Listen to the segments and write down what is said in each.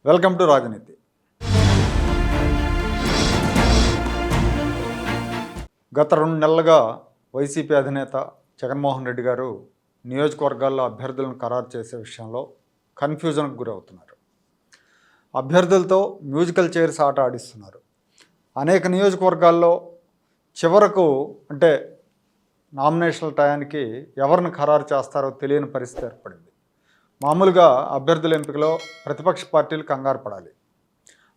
Welcome to రాజనీతి. గత 2 నెలలుగా వైసీపీ అధినేత జగన్మోహన్ రెడ్డి గారు నియోజకవర్గాల్లో అభ్యర్థులను ఖరారు చేసే విషయంలో కన్ఫ్యూజన్కు గురవుతున్నారు. అభ్యర్థులతో మ్యూజికల్ చైర్స్ ఆట ఆడిస్తున్నారు. అనేక నియోజకవర్గాల్లో చివరకు అంటే నామినేషన్ల టయానికి ఎవరిని ఖరారు చేస్తారో తెలియని పరిస్థితి ఏర్పడింది. మామూలుగా అభ్యర్థుల ఎంపికలో ప్రతిపక్ష పార్టీలు కంగారు పడాలి,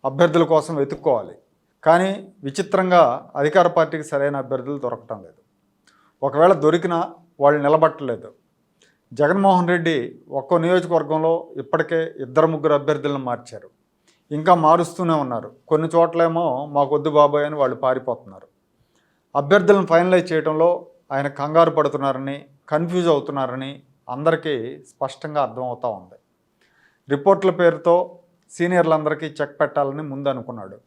అభ్యర్థుల కోసం వెతుక్కోవాలి. కానీ విచిత్రంగా అధికార పార్టీకి సరైన అభ్యర్థులు దొరకటం లేదు. ఒకవేళ దొరికినా వాళ్ళు నిలబట్టలేదు. జగన్మోహన్ రెడ్డి ఒక్కో నియోజకవర్గంలో ఇప్పటికే 2-3 అభ్యర్థులను మార్చారు, ఇంకా మారుస్తూనే ఉన్నారు. కొన్ని చోట్లేమో మాకొద్దు బాబాయ్ అని వాళ్ళు పారిపోతున్నారు. అభ్యర్థులను ఫైనలైజ్ చేయడంలో ఆయన కంగారు పడుతున్నారని, కన్ఫ్యూజ్ అవుతున్నారని అందరికీ స్పష్టంగా అర్థమవుతూ ఉంది. రిపోర్ట్ల పేరుతో సీనియర్లందరికీ చెక్ పెట్టాలని ముందు అనుకున్నాడు.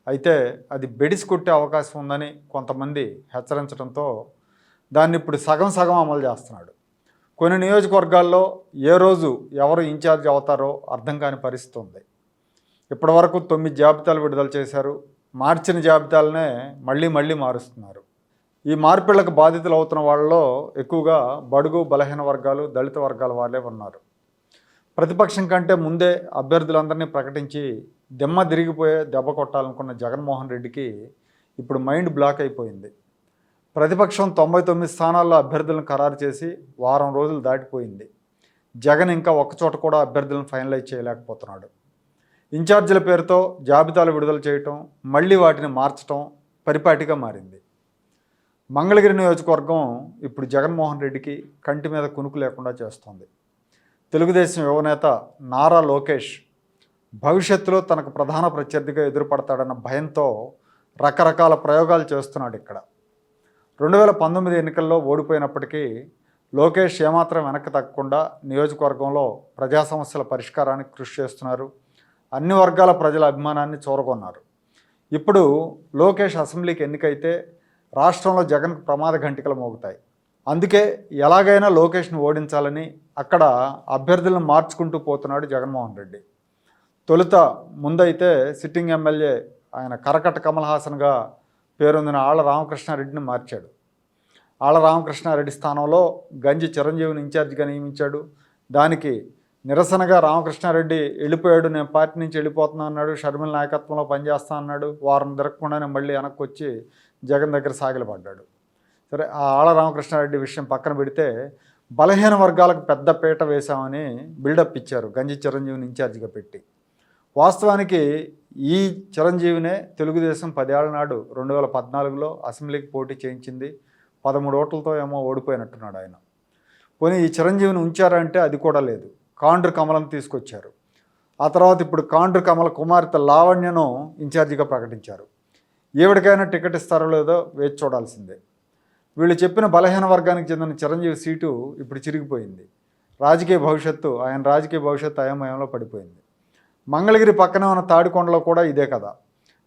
అయితే అది బెడిసి కొట్టే అవకాశం ఉందని కొంతమంది హెచ్చరించడంతో దాన్ని ఇప్పుడు సగం అమలు చేస్తున్నాడు. కొన్ని నియోజకవర్గాల్లో ఏ రోజు ఎవరు ఇన్ఛార్జ్ అవుతారో అర్థం కాని పరిస్థితి ఉంది. ఇప్పటి వరకు 9 జాబితాలు విడుదల చేశారు. మార్చిన జాబితాలనే మళ్ళీ మారుస్తున్నారు. ఈ మార్పిళ్లకు బాధితులు అవుతున్న వాళ్ళలో ఎక్కువగా బడుగు బలహీన వర్గాలు, దళిత వర్గాల వాళ్ళే ఉన్నారు. ప్రతిపక్షం కంటే ముందే అభ్యర్థులందరినీ ప్రకటించి దెమ్మ తిరిగిపోయే దెబ్బ కొట్టాలనుకున్న జగన్మోహన్ రెడ్డికి ఇప్పుడు మైండ్ బ్లాక్ అయిపోయింది. ప్రతిపక్షం 99 స్థానాల్లో అభ్యర్థులను ఖరారు చేసి వారం రోజులు దాటిపోయింది. జగన్ ఇంకా ఒక్కచోట కూడా అభ్యర్థులను ఫైనలైజ్ చేయలేకపోతున్నాడు. ఇన్ఛార్జీల పేరుతో జాబితాలు విడుదల చేయటం, మళ్ళీ వాటిని మార్చడం పరిపాటిగా మారింది. మంగళగిరి నియోజకవర్గం ఇప్పుడు జగన్మోహన్ రెడ్డికి కంటి మీద కునుకు లేకుండా చేస్తోంది. తెలుగుదేశం యువనేత నారా లోకేష్ భవిష్యత్తులో తనకు ప్రధాన ప్రత్యర్థిగా ఎదురుపడతాడన్న భయంతో రకరకాల ప్రయోగాలు చేస్తున్నాడు. ఇక్కడ 2019 ఎన్నికల్లో ఓడిపోయినప్పటికీ లోకేష్ ఏమాత్రం వెనక్కి తగ్గకుండా నియోజకవర్గంలో ప్రజా సమస్యల పరిష్కారానికి కృషి చేస్తున్నారు. అన్ని వర్గాల ప్రజల అభిమానాన్ని చూరగొన్నారు. ఇప్పుడు లోకేష్ అసెంబ్లీకి ఎన్నికైతే రాష్ట్రంలో జగన్కు ప్రమాద ఘంటికలు మోగుతాయి. అందుకే ఎలాగైనా లోకేష్ను ఓడించాలని అక్కడ అభ్యర్థులను మార్చుకుంటూ పోతున్నాడు జగన్మోహన్ రెడ్డి. తొలుత ముందైతే సిట్టింగ్ ఎమ్మెల్యే ఆయన కరకట్ట కమల్ హాసన్గా పేరొందిన ఆళ్ల రామకృష్ణారెడ్డిని మార్చాడు. ఆళ్ల రామకృష్ణారెడ్డి స్థానంలో గంజి చిరంజీవిని ఇన్ఛార్జిగా నియమించాడు. దానికి నిరసనగా రామకృష్ణారెడ్డి వెళ్ళిపోయాడు, నేను పార్టీ నుంచి వెళ్ళిపోతున్నా అన్నాడు, షర్మిల నాయకత్వంలో పనిచేస్తా అన్నాడు. వారం తిరగకుండానే మళ్ళీ వెనక్కి వచ్చి జగన్ దగ్గర సాగిలపడ్డాడు. సరే, ఆ ఆళ్ల రామకృష్ణారెడ్డి విషయం పక్కన పెడితే బలహీన వర్గాలకు పెద్ద పీట వేశామని బిల్డప్ ఇచ్చారు గంజి చిరంజీవిని ఇన్ఛార్జిగా పెట్టి. వాస్తవానికి ఈ చిరంజీవినే తెలుగుదేశం 10 ఏళ్ల నాడు 2014లో అసెంబ్లీకి పోటీ చేయించింది. 13 ఓట్లతో ఏమో ఓడిపోయినట్టున్నాడు ఆయన. పోనీ ఈ చిరంజీవిని ఉంచారంటే అది కూడా లేదు. కాండ్రు కమలను తీసుకొచ్చారు. ఆ తర్వాత ఇప్పుడు కాండ్రు కమల కుమార్తె లావణ్యను ఇన్ఛార్జిగా ప్రకటించారు. ఎవరికైనా టికెట్ ఇస్తారో లేదో వేచి చూడాల్సిందే. వీళ్ళు చెప్పిన బలహీన వర్గానికి చెందిన చిరంజీవి సీటు ఇప్పుడు చిరిగిపోయింది. ఆయన రాజకీయ భవిష్యత్తు అయోమయంలో పడిపోయింది. మంగళగిరి పక్కనే ఉన్న తాడికొండలో కూడా ఇదే కదా.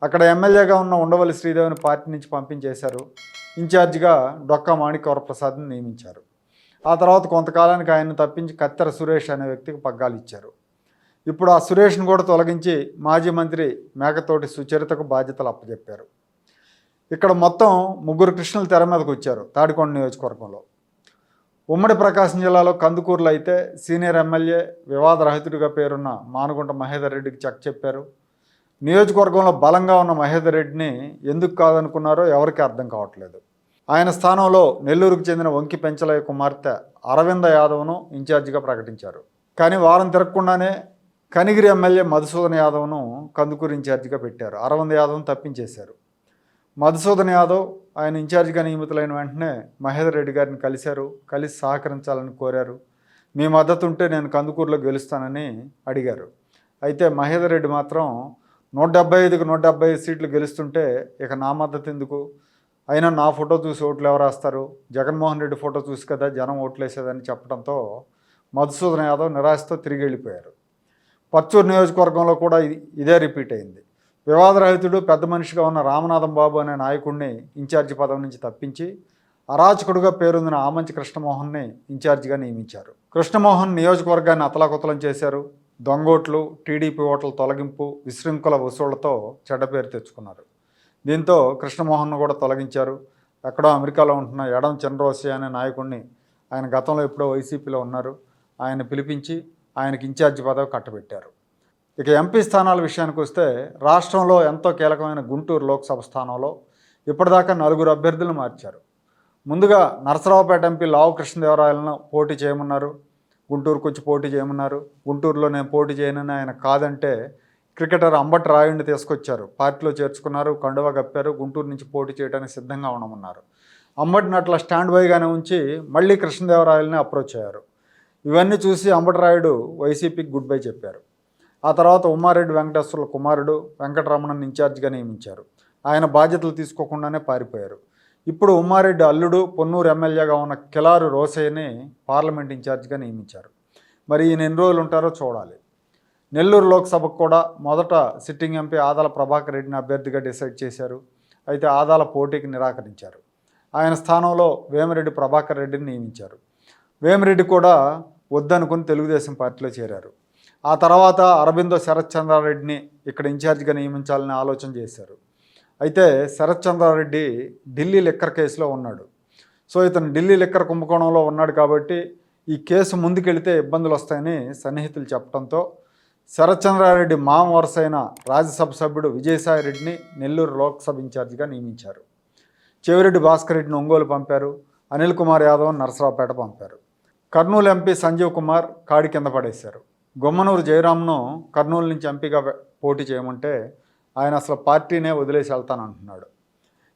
అక్కడ ఎమ్మెల్యేగా ఉన్న ఉండవల్లి శ్రీదేవిని పార్టీ నుంచి పంపించేశారు. ఇన్ఛార్జిగా డొక్కా మాణిక్యవరప్రసాద్ని నియమించారు. ఆ తర్వాత కొంతకాలానికి ఆయన్ని తప్పించి కత్తెర సురేష్ అనే వ్యక్తికి పగ్గాలు ఇచ్చారు. ఇప్పుడు ఆ సురేష్ను కూడా తొలగించి మాజీ మంత్రి మేకతోటి సుచరితకు బాధ్యతలు అప్పచెప్పారు. ఇక్కడ మొత్తం 3 కృష్ణులు తెర మీదకు వచ్చారు తాడికొండ నియోజకవర్గంలో. ఉమ్మడి ప్రకాశం జిల్లాలో కందుకూరులో అయితే సీనియర్ ఎమ్మెల్యే వివాదరహితుడిగా పేరున్న మానుగుంట మహేదర్ రెడ్డికి చెక్ చెప్పారు. నియోజకవర్గంలో బలంగా ఉన్న మహేదర్ రెడ్డిని ఎందుకు కాదనుకున్నారో ఎవరికీ అర్థం కావట్లేదు. ఆయన స్థానంలో నెల్లూరుకు చెందిన వంకి పెంచలయ్య కుమార్తె అరవింద యాదవ్ను ఇన్ఛార్జిగా ప్రకటించారు. కానీ వారం తిరగకుండానే కనిగిరి ఎమ్మెల్యే మధుసూదన్ యాదవ్ను కందుకూరు ఇన్ఛార్జిగా పెట్టారు. అరవింద యాదవ్ను తప్పించేశారు. మధుసూదన్ యాదవ్ ఆయన ఇన్ఛార్జిగా నియమితులైన వెంటనే మహేదర్ రెడ్డి గారిని కలిసి సహకరించాలని కోరారు. మీ మద్దతు ఉంటే నేను కందుకూరులో గెలుస్తానని అడిగారు. అయితే మహేదర్ రెడ్డి మాత్రం 175కు 175 సీట్లు గెలుస్తుంటే ఇక నా మద్దతు ఎందుకు, అయినా నా ఫోటో చూసి ఓట్లు ఎవరు వేస్తారు, జగన్మోహన్ రెడ్డి ఫోటో చూసి కదా జనం ఓట్లేసేదని చెప్పడంతో మధుసూదన్ యాదవ్ నిరాశతో తిరిగి వెళ్ళిపోయారు. పర్చూరు నియోజకవర్గంలో కూడా ఇదే రిపీట్ అయింది. వివాదరహితుడు పెద్ద మనిషిగా ఉన్న రామనాథం బాబు అనే నాయకుడిని ఇన్ఛార్జి పదవి నుంచి తప్పించి అరాచకుడుగా పేరొందిన ఆమంచి కృష్ణమోహన్ని ఇన్ఛార్జిగా నియమించారు. కృష్ణమోహన్ నియోజకవర్గాన్ని అతలాకుతలం చేశారు. దొంగోట్లు, టీడీపీ ఓట్ల తొలగింపు, విశృంఖల వసూళ్లతో చెడ్డ పేరు తెచ్చుకున్నారు. దీంతో కృష్ణమోహన్ను కూడా తొలగించారు. ఎక్కడో అమెరికాలో ఉంటున్న ఎడం చంద్రరోసి అనే నాయకుడిని, ఆయన గతంలో ఎప్పుడో వైసీపీలో ఉన్నారు, ఆయన పిలిపించి ఆయనకి ఇన్ఛార్జి పదవి కట్టబెట్టారు. ఇక ఎంపీ స్థానాల విషయానికి వస్తే రాష్ట్రంలో ఎంతో కీలకమైన గుంటూరు లోక్సభ స్థానంలో ఇప్పటిదాకా 4 అభ్యర్థులను మార్చారు. ముందుగా నరసరావుపేట ఎంపీ లావు కృష్ణదేవరాయలను పోటీ చేయమన్నారు, గుంటూరుకు వచ్చి పోటీ చేయమన్నారు. గుంటూరులో నేను పోటీ చేయనని ఆయన కాదంటే క్రికెటర్ అంబటి రాయుడిని తీసుకొచ్చారు, పార్టీలో చేర్చుకున్నారు, కండువా కప్పారు, గుంటూరు నుంచి పోటీ చేయడానికి సిద్ధంగా ఉండమన్నారు. అంబటిని అట్లా స్టాండ్ బైగానే ఉంచి మళ్ళీ కృష్ణదేవరాయలని అప్రోచ్ అయ్యారు. ఇవన్నీ చూసి అంబటి రాయుడు వైసీపీకి గుడ్ బై చెప్పారు. ఆ తర్వాత ఉమ్మారెడ్డి వెంకటేశ్వర్ల కుమారుడు వెంకటరమణని ఇన్ఛార్జిగా నియమించారు. ఆయన బాధ్యతలు తీసుకోకుండానే పారిపోయారు. ఇప్పుడు ఉమ్మారెడ్డి అల్లుడు పొన్నూరు ఎమ్మెల్యేగా ఉన్న కిలారు రోసయ్యని పార్లమెంట్ ఇన్ఛార్జిగా నియమించారు. మరి ఈయన ఎన్ని రోజులు ఉంటారో చూడాలి. నెల్లూరు లోక్సభకు కూడా మొదట సిట్టింగ్ ఎంపీ ఆదాల ప్రభాకర్ రెడ్డిని అభ్యర్థిగా డిసైడ్ చేశారు. అయితే ఆదాల పోటీకి నిరాకరించారు. ఆయన స్థానంలో వేమిరెడ్డి ప్రభాకర్ రెడ్డిని నియమించారు. వేమిరెడ్డి కూడా వద్దనుకుని తెలుగుదేశం పార్టీలో చేరారు. ఆ తర్వాత అరబిందో శరత్ చంద్రారెడ్డిని ఇక్కడ ఇన్ఛార్జిగా నియమించాలని ఆలోచన చేశారు. అయితే శరత్ చంద్రారెడ్డి ఢిల్లీ లిక్కర్ కేసులో ఉన్నాడు. సో ఇతను ఢిల్లీ లిక్కర్ కుంభకోణంలో ఉన్నాడు కాబట్టి ఈ కేసు ముందుకెళ్తే ఇబ్బందులు వస్తాయని సన్నిహితులు చెప్పడంతో శరత్ చంద్రారెడ్డి మామ వరుస అయిన రాజ్యసభ సభ్యుడు విజయసాయి రెడ్డిని నెల్లూరు లోక్సభ ఇన్ఛార్జిగా నియమించారు. చెవిరెడ్డి భాస్కర్ రెడ్డిని ఒంగోలు పంపారు. అనిల్ కుమార్ యాదవ్ నరసరావుపేట పంపారు. కర్నూలు ఎంపీ సంజీవ్ కుమార్ కాడి కింద పడేశారు. గుమ్మనూరు జయరాంను కర్నూలు నుంచి ఎంపీగా పోటీ చేయమంటే ఆయన అసలు పార్టీనే వదిలేసి వెళ్తానంటున్నాడు.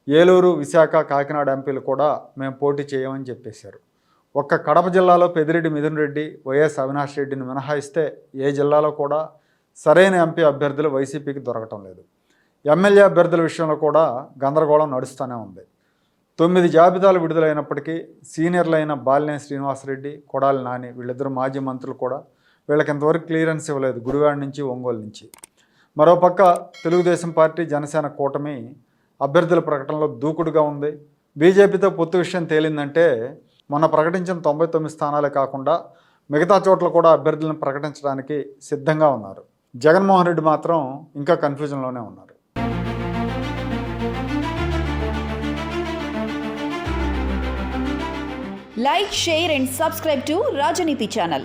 ఏలూరు, విశాఖ, కాకినాడ ఎంపీలు కూడా మేము పోటీ చేయమని చెప్పేశారు. ఒక్క కడప జిల్లాలో పెద్దిరెడ్డి మిథున్ రెడ్డి, వైఎస్ అవినాష్ రెడ్డిని మినహాయిస్తే ఏ జిల్లాలో కూడా సరైన ఎంపీ అభ్యర్థులు వైసీపీకి దొరకటం లేదు. ఎమ్మెల్యే అభ్యర్థుల విషయంలో కూడా గందరగోళం నడుస్తూనే ఉంది. 9 జాబితాలు విడుదలైనప్పటికీ సీనియర్లైన బాలినేని శ్రీనివాసరెడ్డి, కొడాలి నాని వీళ్ళిద్దరు మాజీ మంత్రులు కూడా వీళ్ళకి ఇంతవరకు క్లియరెన్స్ ఇవ్వలేదు, గుడివాడ నుంచి, ఒంగోలు నుంచి. మరోపక్క తెలుగుదేశం పార్టీ, జనసేన కూటమి అభ్యర్థుల ప్రకటనలో దూకుడుగా ఉంది. బీజేపీతో పొత్తు విషయం తేలిందంటే మొన్న ప్రకటించిన 99 స్థానాలే కాకుండా మిగతా చోట్ల కూడా అభ్యర్థులను ప్రకటించడానికి సిద్ధంగా ఉన్నారు. జగన్మోహన్ రెడ్డి మాత్రం ఇంకా కన్ఫ్యూజన్లోనే ఉన్నారు. Like, share and subscribe to Rajaniti channel.